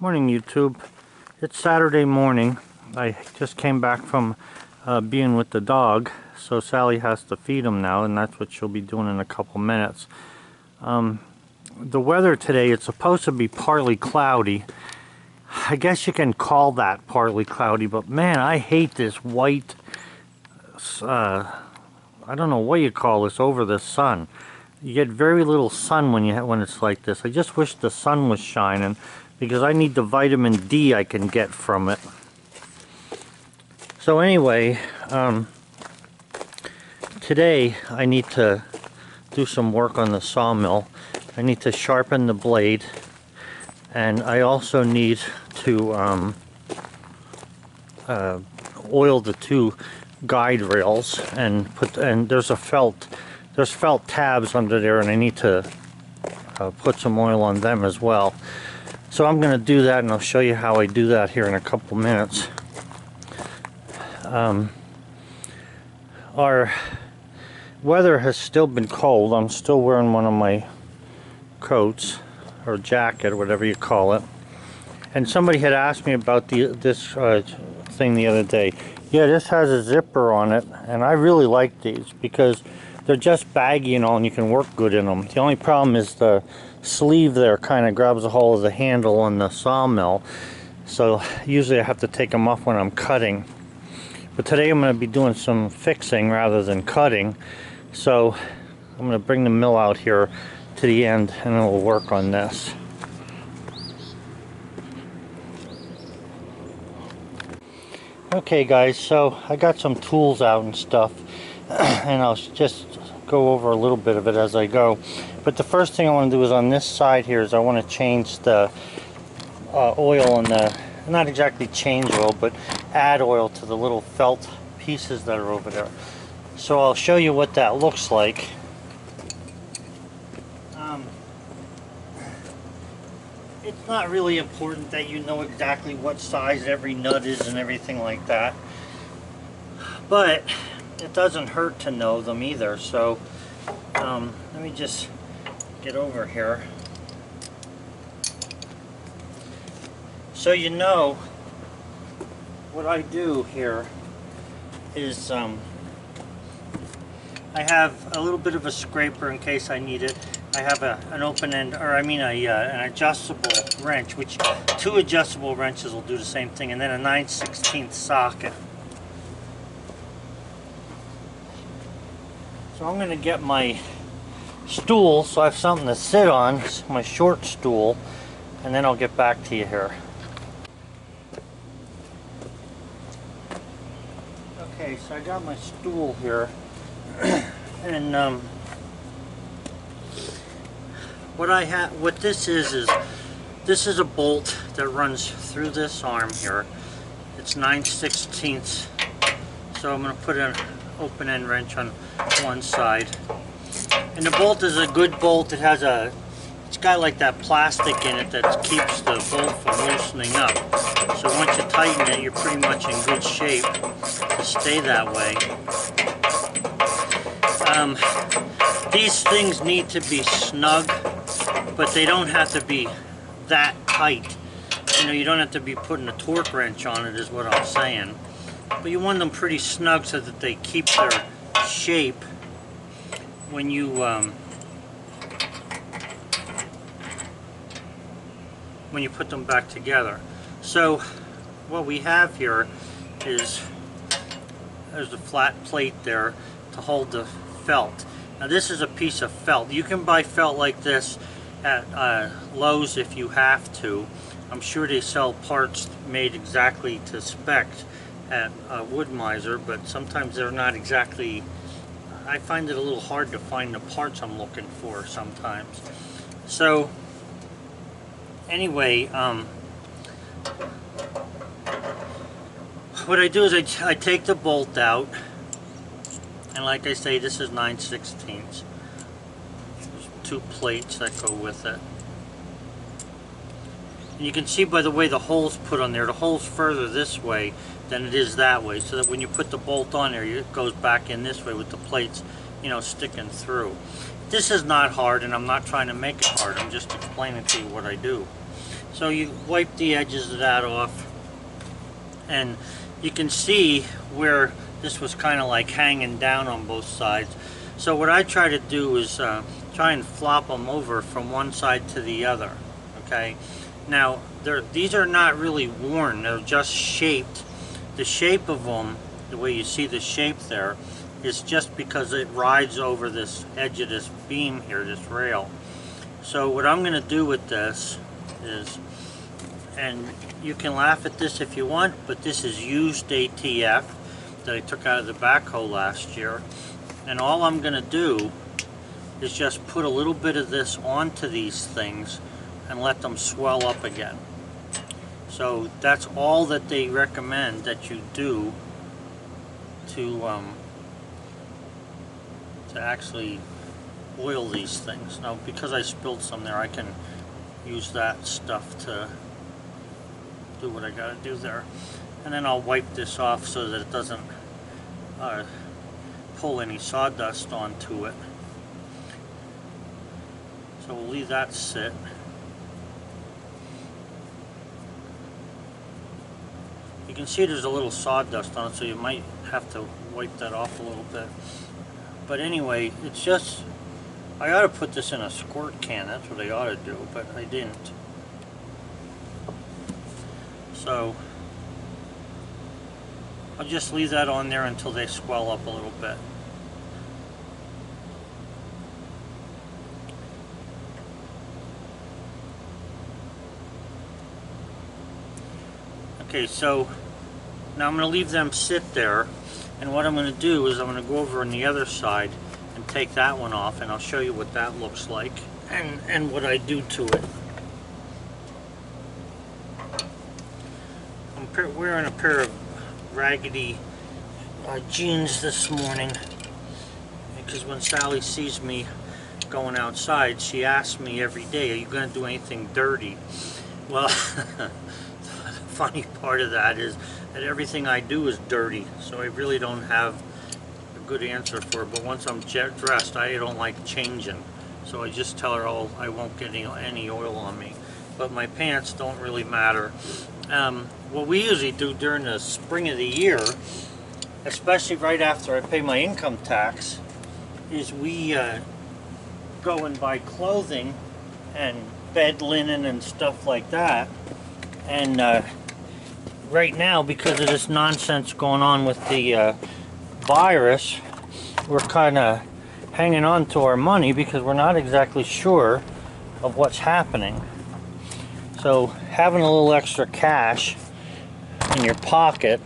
Morning, YouTube. It's Saturday morning. I just came back from being with the dog, so Sally has to feed him now, and that's what she'll be doing in a couple minutes. The weather today, it's supposed to be partly cloudy. I guess you can call that partly cloudy, but man, I hate this white, I don't know what you call this, over the sun. You get very little sun when it's like this. I just wish the sun was shining, because I need the vitamin D I can get from it. So anyway, today I need to do some work on the sawmill. I need to sharpen the blade, and I also need to oil the two guide rails and there's felt tabs under there, and I need to put some oil on them as well. So I'm going to do that, and I'll show you how I do that here in a couple minutes. Our weather has still been cold. I'm still wearing one of my coats, or jacket, or whatever you call it. And somebody had asked me about this thing the other day. Yeah, this has a zipper on it, and I really like these because they're just baggy and all, and you can work good in them. The only problem is the sleeve there kind of grabs a hold of the handle on the sawmill, so usually I have to take them off when I'm cutting. But today I'm going to be doing some fixing rather than cutting, so I'm going to bring the mill out here to the end, and then we'll work on this. Okay guys, so I got some tools out and stuff, and I'll just go over a little bit of it as I go. But the first thing I want to do is on this side here is I want to change the oil on the, not exactly change oil, but add oil to the little felt pieces that are over there. So I'll show you what that looks like. It's not really important that you know exactly what size every nut is and everything like that, but it doesn't hurt to know them either. So let me just get over here. So you know, what I do here is I have a little bit of a scraper in case I need it. I have an open end, or I mean an adjustable wrench, which two adjustable wrenches will do the same thing, and then a 9/16 socket. So I'm going to get my stool so I have something to sit on, my short stool, and then I'll get back to you here. Okay, so I got my stool here, and what this is this is a bolt that runs through this arm here. It's 9/16, so I'm going to put an open end wrench on one side, and the bolt is a good bolt. It's got like that plastic in it that keeps the bolt from loosening up, so once you tighten it, you're pretty much in good shape to stay that way. These things need to be snug, but they don't have to be that tight. You know, you don't have to be putting a torque wrench on it, is what I'm saying. But you want them pretty snug so that they keep their shape when you put them back together. So what we have here is there's a flat plate there to hold the felt. Now this is a piece of felt. You can buy felt like this at Lowe's if you have to. I'm sure they sell parts made exactly to spec at Woodmizer, but sometimes they're not exactly. I find it a little hard to find the parts I'm looking for sometimes. So anyway, what I do is I take the bolt out, and like I say, this is 9/16. There's two plates that go with it. And you can see by the way the hole's put on there, the hole's further this way than it is that way, so that when you put the bolt on there, it goes back in this way with the plates, you know, sticking through. This is not hard, and I'm not trying to make it hard. I'm just explaining to you what I do. So you wipe the edges of that off, and you can see where this was kind of like hanging down on both sides. So what I try to do is try and flop them over from one side to the other. Okay, now these are not really worn, they're just shaped. The shape of them, the way you see the shape there, is just because it rides over this edge of this beam here, this rail. So what I'm going to do with this is, and you can laugh at this if you want, but this is used ATF that I took out of the backhoe last year. And all I'm going to do is just put a little bit of this onto these things and let them swell up again. So that's all that they recommend that you do to actually oil these things. Now, because I spilled some there, I can use that stuff to do what I gotta do there. And then I'll wipe this off so that it doesn't pull any sawdust onto it. So we'll leave that sit. You can see there's a little sawdust on it, so you might have to wipe that off a little bit. But anyway, it's just, I ought to put this in a squirt can, that's what I ought to do, but I didn't. So I'll just leave that on there until they swell up a little bit. Okay, so now I'm going to leave them sit there, and what I'm going to do is I'm going to go over on the other side and take that one off, and I'll show you what that looks like and what I do to it. I'm wearing a pair of raggedy jeans this morning because when Sally sees me going outside, she asks me every day, are you going to do anything dirty? Well, the funny part of that is that everything I do is dirty, so I really don't have a good answer for it. But once I'm dressed, I don't like changing, so I just tell her, oh, I won't get any oil on me. But my pants don't really matter. What we usually do during the spring of the year, especially right after I pay my income tax, is we go and buy clothing and bed linen and stuff like that. And right now, because of this nonsense going on with the virus, we're kind of hanging on to our money because we're not exactly sure of what's happening. So having a little extra cash in your pocket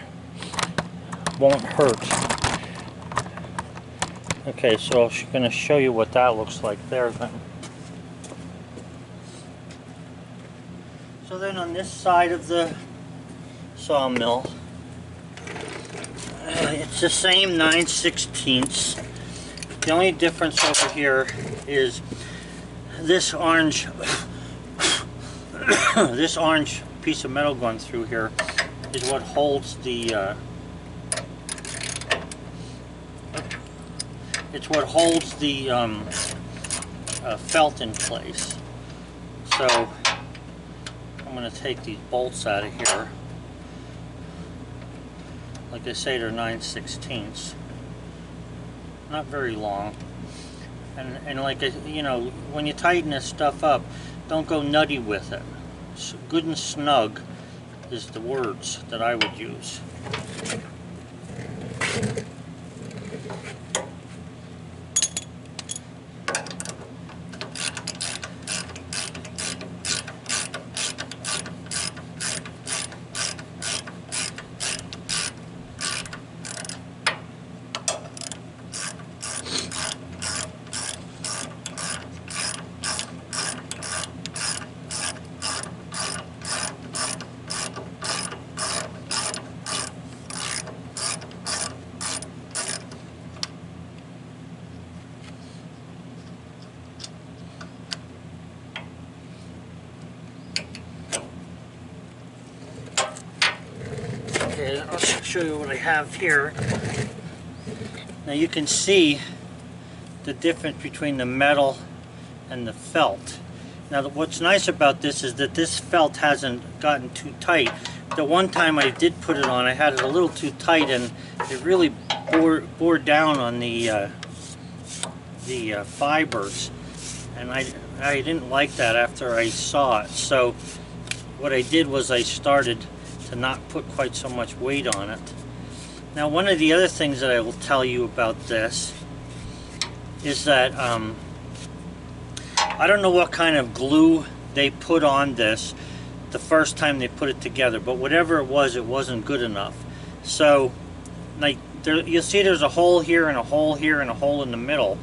won't hurt. Okay, so I'm going to show you what that looks like there then. So then on this side of the sawmill, it's the same 9/16. The only difference over here is this orange this orange piece of metal going through here is what holds the it's what holds the felt in place. So I'm going to take these bolts out of here. Like I say, they're 9/16. Not very long. And like, you know, when you tighten this stuff up, don't go nutty with it. So good and snug is the words that I would use. Okay, I'll show you what I have here. Now you can see the difference between the metal and the felt. Now what's nice about this is that this felt hasn't gotten too tight. The one time I did put it on, I had it a little too tight, and it really bore down on the fibers, and I didn't like that after I saw it. So what I did was I started to not put quite so much weight on it. Now one of the other things that I will tell you about this is that I don't know what kind of glue they put on this the first time they put it together, but whatever it wasn't good enough. So like you'll see there's a hole here and a hole here and a hole in the middle.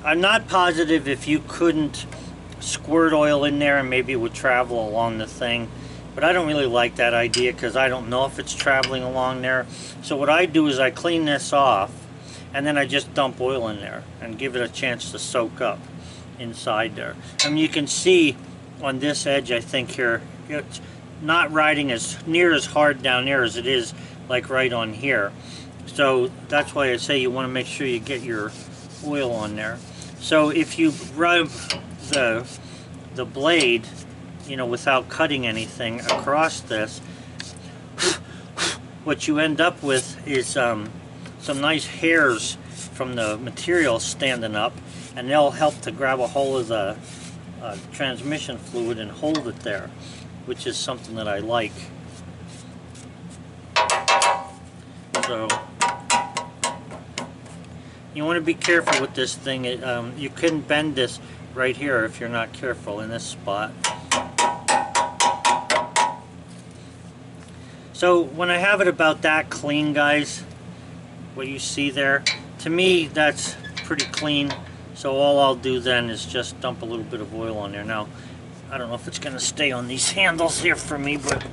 I'm not positive if you couldn't squirt oil in there and maybe it would travel along the thing, but I don't really like that idea because I don't know if it's traveling along there. So what I do is I clean this off, and then I just dump oil in there and give it a chance to soak up inside there. I mean, you can see on this edge, I think here, it's not riding as near as hard down there as it is like right on here. So that's why I say you want to make sure you get your oil on there. So if you rub the blade, you know, without cutting anything across this, what you end up with is some nice hairs from the material standing up, and they'll help to grab a hold of the transmission fluid and hold it there, which is something that I like. So you want to be careful with this thing. You can bend this right here if you're not careful in this spot. So when I have it about that clean, guys, what you see there, to me that's pretty clean. So all I'll do then is just dump a little bit of oil on there. Now, I don't know if it's going to stay on these handles here for me, but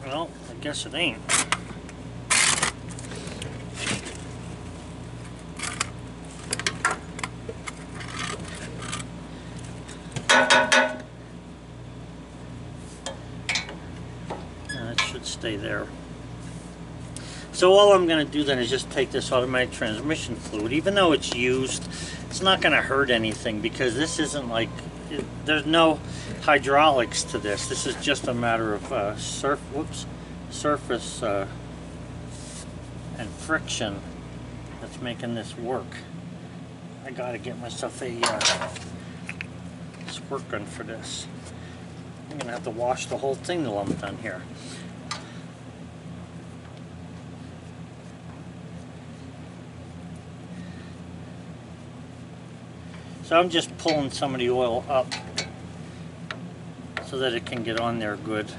well, I guess it ain't. It should stay there. So all I'm going to do then is just take this automatic transmission fluid. Even though it's used, it's not going to hurt anything because this isn't like, there's no hydraulics to this. This is just a matter of surface and friction that's making this work. I got to get myself a squirt gun for this. I'm going to have to wash the whole thing till I'm done here. So I'm just pulling some of the oil up so that it can get on there good.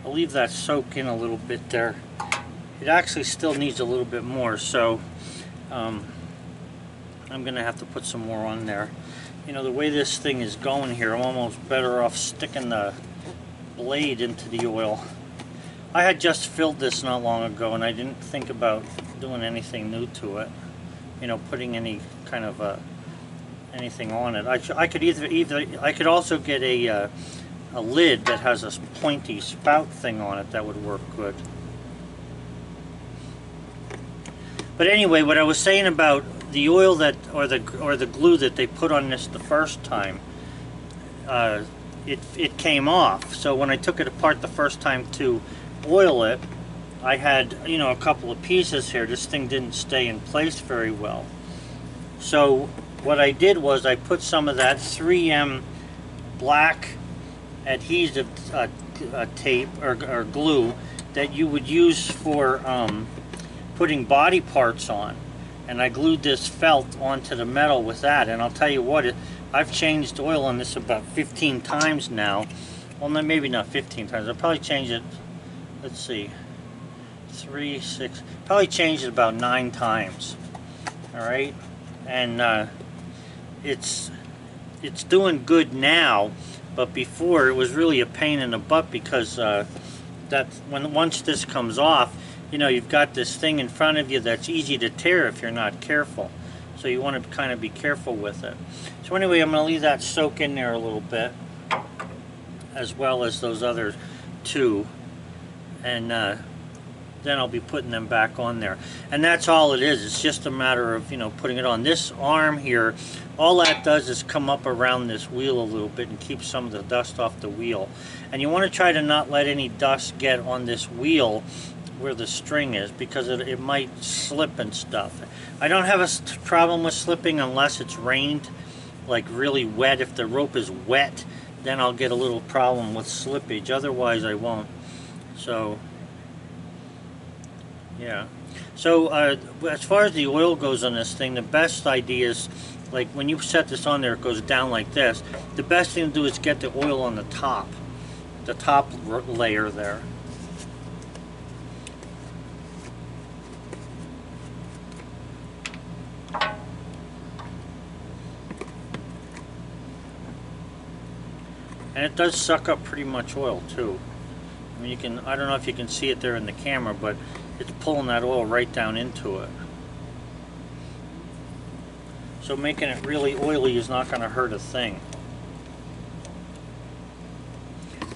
I'll leave that soak in a little bit there. It actually still needs a little bit more, so I'm going to have to put some more on there. You know, the way this thing is going here, I'm almost better off sticking the blade into the oil. I had just filled this not long ago, and I didn't think about doing anything new to it. You know, putting any kind of anything on it. I could also get a lid that has a pointy spout thing on it that would work good. But anyway, what I was saying about the oil that, or the glue that they put on this the first time, it came off. So when I took it apart the first time to oil it, I had, you know, a couple of pieces here. This thing didn't stay in place very well. So what I did was I put some of that 3M black adhesive tape or glue that you would use for putting body parts on, and I glued this felt onto the metal with that. And I'll tell you what, I've changed oil on this about 15 times now. Well, maybe not 15 times. I'll probably change it, let's see, 3, 6, probably changed it about 9 times. All right, and it's doing good now, but before it was really a pain in the butt because once this comes off, you know, you've got this thing in front of you that's easy to tear if you're not careful. So you want to kind of be careful with it. So anyway, I'm going to leave that soak in there a little bit, as well as those other two, and then I'll be putting them back on there. And that's all it is. It's just a matter of, you know, putting it on. This arm here, all that does is come up around this wheel a little bit and keep some of the dust off the wheel. And you want to try to not let any dust get on this wheel where the string is, because it might slip and stuff. I don't have a problem with slipping unless it's rained, like really wet. If the rope is wet, then I'll get a little problem with slippage. Otherwise I won't. So yeah. So as far as the oil goes on this thing, the best idea is, like when you set this on there, it goes down like this. The best thing to do is get the oil on the top layer there. And it does suck up pretty much oil too. I mean, you can, I don't know if you can see it there in the camera, but it's pulling that oil right down into it. So making it really oily is not going to hurt a thing.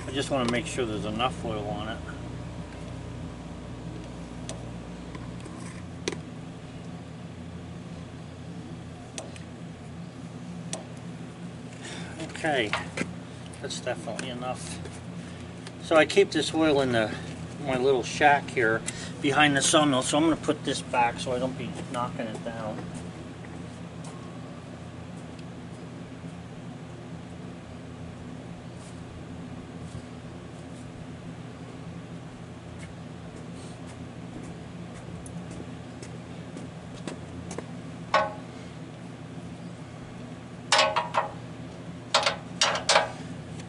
I just want to make sure there's enough oil on it. Okay, that's definitely enough. So I keep this oil in my little shack here behind the sawmill, so I'm going to put this back so I don't be knocking it down.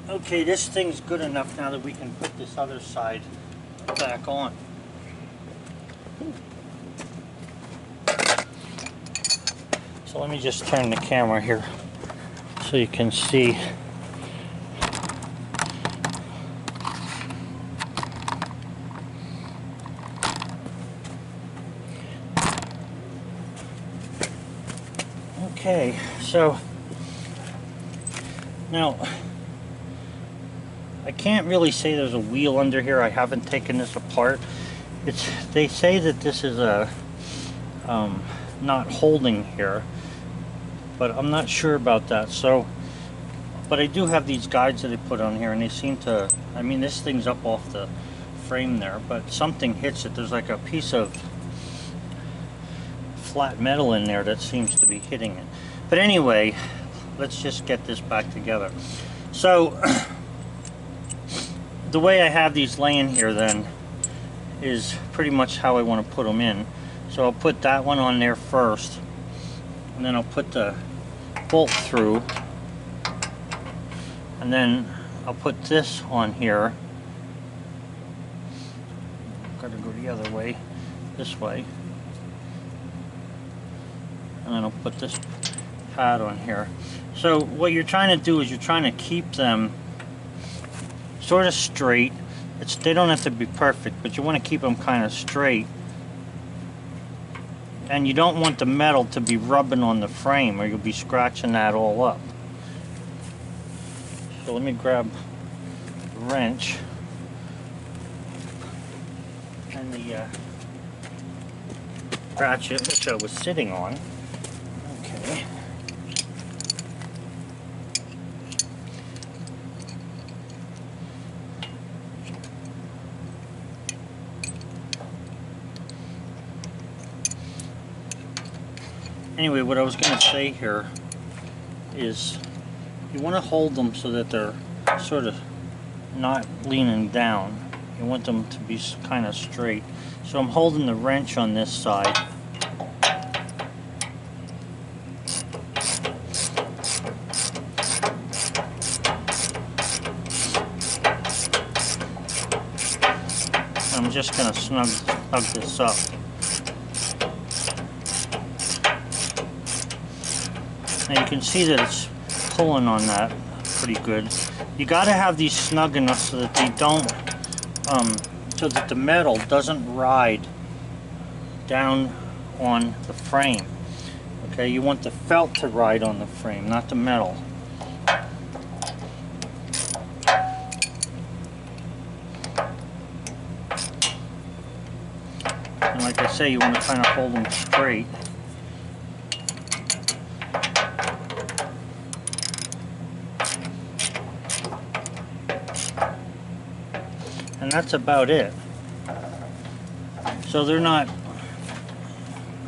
Okay, this thing's good enough now that we can put this other side back on. So let me just turn the camera here so you can see. Okay, so now I can't really say there's a wheel under here. I haven't taken this apart. They say that this is a not holding here, but I'm not sure about that. So, but I do have these guides that they put on here, and they seem to, I mean, this thing's up off the frame there, but something hits it. There's like a piece of flat metal in there that seems to be hitting it. But anyway, let's just get this back together. So the way I have these laying here then is pretty much how I want to put them in. So I'll put that one on there first, and then I'll put the bolt through, and then I'll put this on here. Gotta go the other way, this way, and then I'll put this pad on here. So what you're trying to do is you're trying to keep them sort of straight. They don't have to be perfect, but you want to keep them kind of straight. And you don't want the metal to be rubbing on the frame, or you'll be scratching that all up. So let me grab the wrench and the ratchet, which I was sitting on. Okay. Anyway, what I was going to say here is you want to hold them so that they're sort of not leaning down. You want them to be kind of straight. So I'm holding the wrench on this side. I'm just going to snug this up. Now you can see that it's pulling on that pretty good. You got to have these snug enough so that they don't, so that the metal doesn't ride down on the frame. Okay, you want the felt to ride on the frame, not the metal. And like I say, you want to kind of hold them straight. And that's about it. So they're not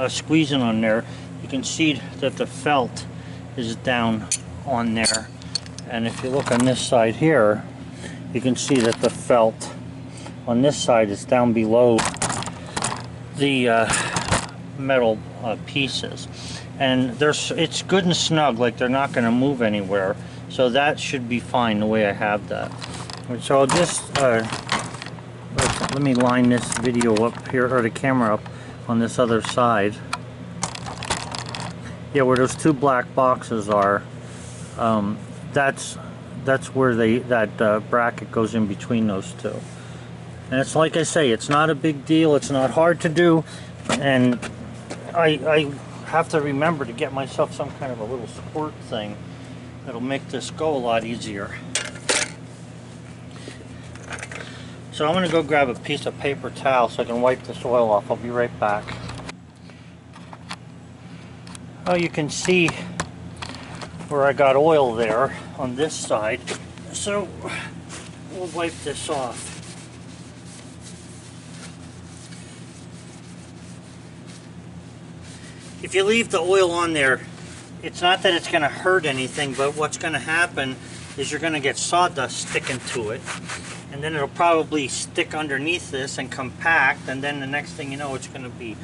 squeezing on there. You can see that the felt is down on there. And if you look on this side here, you can see that the felt on this side is down below the metal pieces. And it's good and snug, like they're not going to move anywhere. So that should be fine the way I have that. So I'll just let me line this video up here, or the camera up on this other side. Yeah, where those two black boxes are, that's where that bracket goes in between those two. And it's like I say, it's not a big deal, it's not hard to do, and I have to remember to get myself some kind of a little squirt thing that'll make this go a lot easier. So I'm going to go grab a piece of paper towel so I can wipe this oil off. I'll be right back. Oh, you can see where I got oil there on this side. So we'll wipe this off. If you leave the oil on there, it's not that it's going to hurt anything, but what's going to happen is you're going to get sawdust sticking to it, and then it'll probably stick underneath this and compact, and then the next thing you know, it's going to be,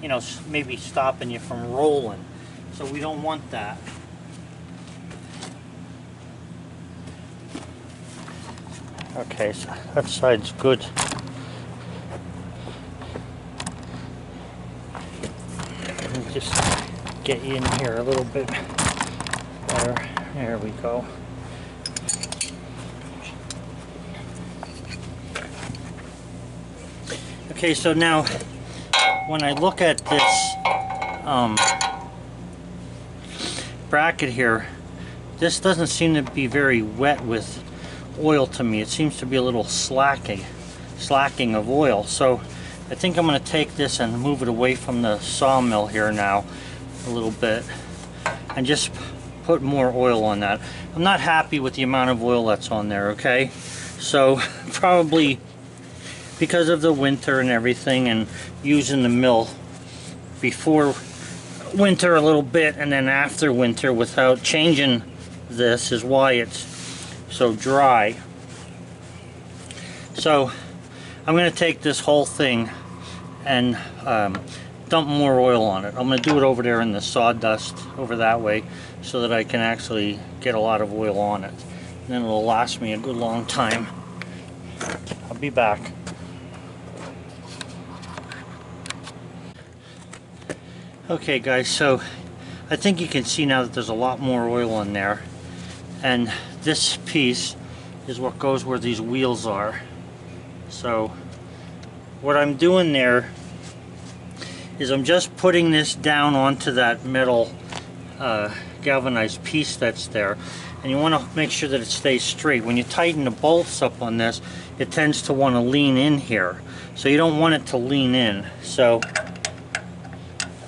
you know, maybe stopping you from rolling. So we don't want that. Okay, so that side's good. Let me just get you in here a little bit better. There we go. Okay, so now when I look at this bracket here, this doesn't seem to be very wet with oil to me. It seems to be a little slacking of oil. So I think I'm going to take this and move it away from the sawmill here now a little bit and just put more oil on that. I'm not happy with the amount of oil that's on there, okay? So probably because of the winter and everything, and using the mill before winter a little bit and then after winter without changing this, is why it's so dry. So I'm going to take this whole thing and dump more oil on it. I'm going to do it over there in the sawdust over that way so that I can actually get a lot of oil on it. And then it'll last me a good long time. I'll be back. Okay guys, so I think you can see now that there's a lot more oil on there, and this piece is what goes where these wheels are. So what I'm doing there is I'm just putting this down onto that metal galvanized piece that's there, and you want to make sure that it stays straight. When you tighten the bolts up on this, it tends to want to lean in here, so you don't want it to lean in. So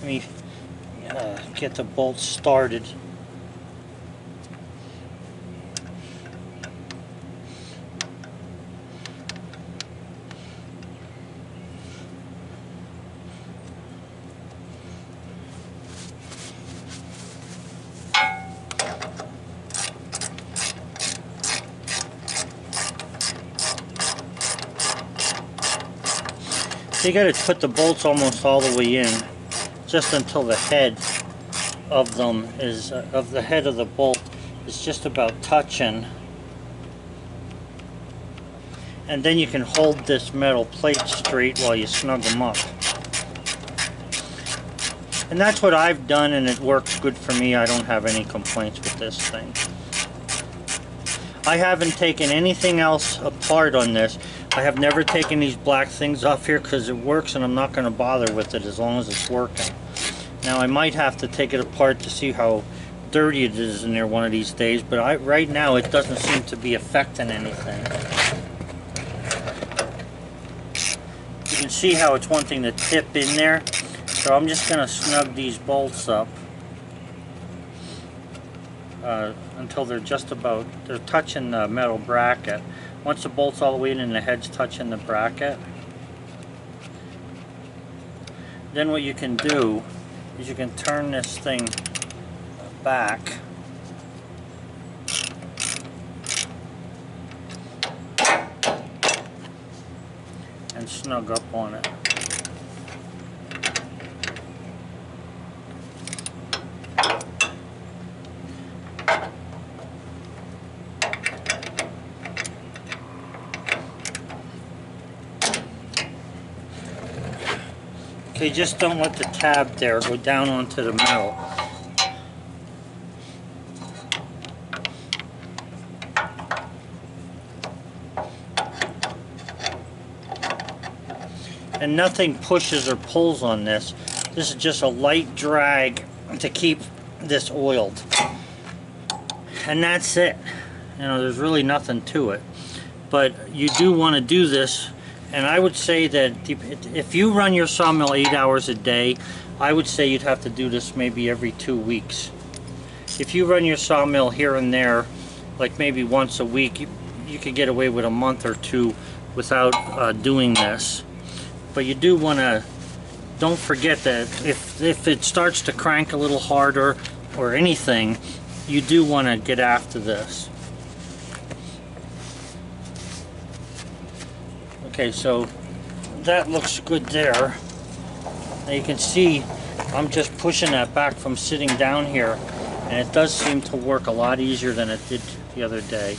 let me get the bolts started. So you got to put the bolts almost all the way in, just until the head of them is the head of the bolt is just about touching, and then you can hold this metal plate straight while you snug them up. And that's what I've done, and it works good for me. I don't have any complaints with this thing. I haven't taken anything else apart on this. I have never taken these black things off here because it works, and I'm not going to bother with it as long as it's working. Now I might have to take it apart to see how dirty it is in there one of these days, but right now it doesn't seem to be affecting anything. You can see how it's wanting to tip in there, so I'm just going to snug these bolts up until they're just about, they're touching the metal bracket. Once the bolt's all the way in and the head's touching the bracket, then what you can do is you can turn this thing back and snug up on it. Okay, just don't let the tab there go down onto the metal. And nothing pushes or pulls on this. This is just a light drag to keep this oiled. And that's it. You know, there's really nothing to it. But you do want to do this. And I would say that if you run your sawmill 8 hours a day, I would say you'd have to do this maybe every 2 weeks. If you run your sawmill here and there, like maybe once a week, you could get away with a month or two without doing this. But you do want to, don't forget that if it starts to crank a little harder or anything, you do want to get after this. Okay, so that looks good there. Now you can see I'm just pushing that back from sitting down here, and it does seem to work a lot easier than it did the other day.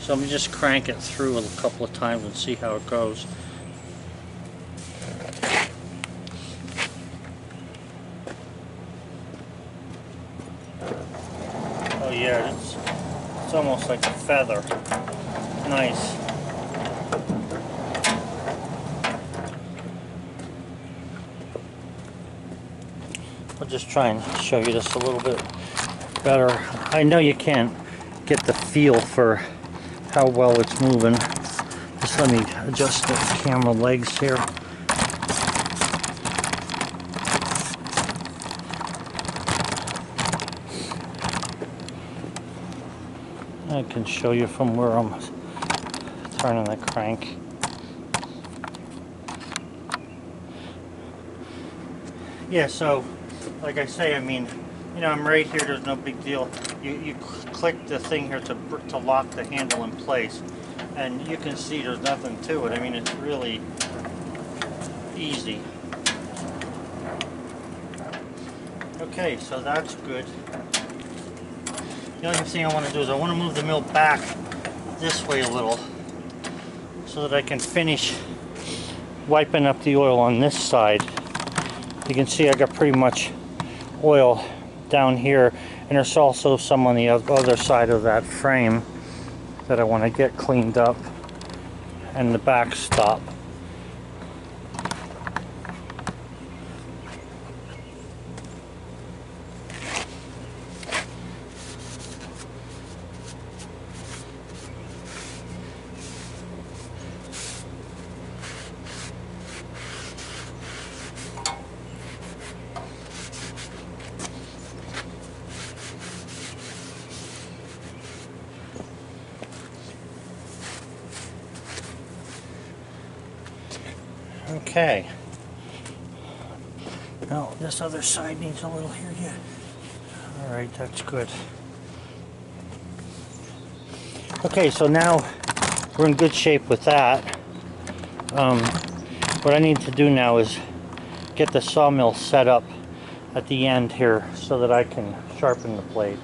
So I'm just crank it through a couple of times and see how it goes. Oh yeah, it's almost like a feather. Nice. I'll just try and show you this a little bit better. I know you can't get the feel for how well it's moving. Just let me adjust the camera legs here. I can show you from where I'm turning the crank. Yeah, so like I say, I mean, you know, I'm right here, there's no big deal. You click the thing here to lock the handle in place, and you can see there's nothing to it. I mean, it's really easy. Okay, so that's good. The only thing I want to do is I want to move the mill back this way a little so that I can finish wiping up the oil on this side. You can see I got pretty much oil down here, and there's also some on the other side of that frame that I want to get cleaned up, and the back stop. Okay. Now this other side needs a little here, yeah. Alright, that's good. Okay, so now we're in good shape with that. What I need to do now is get the sawmill set up at the end here so that I can sharpen the blade.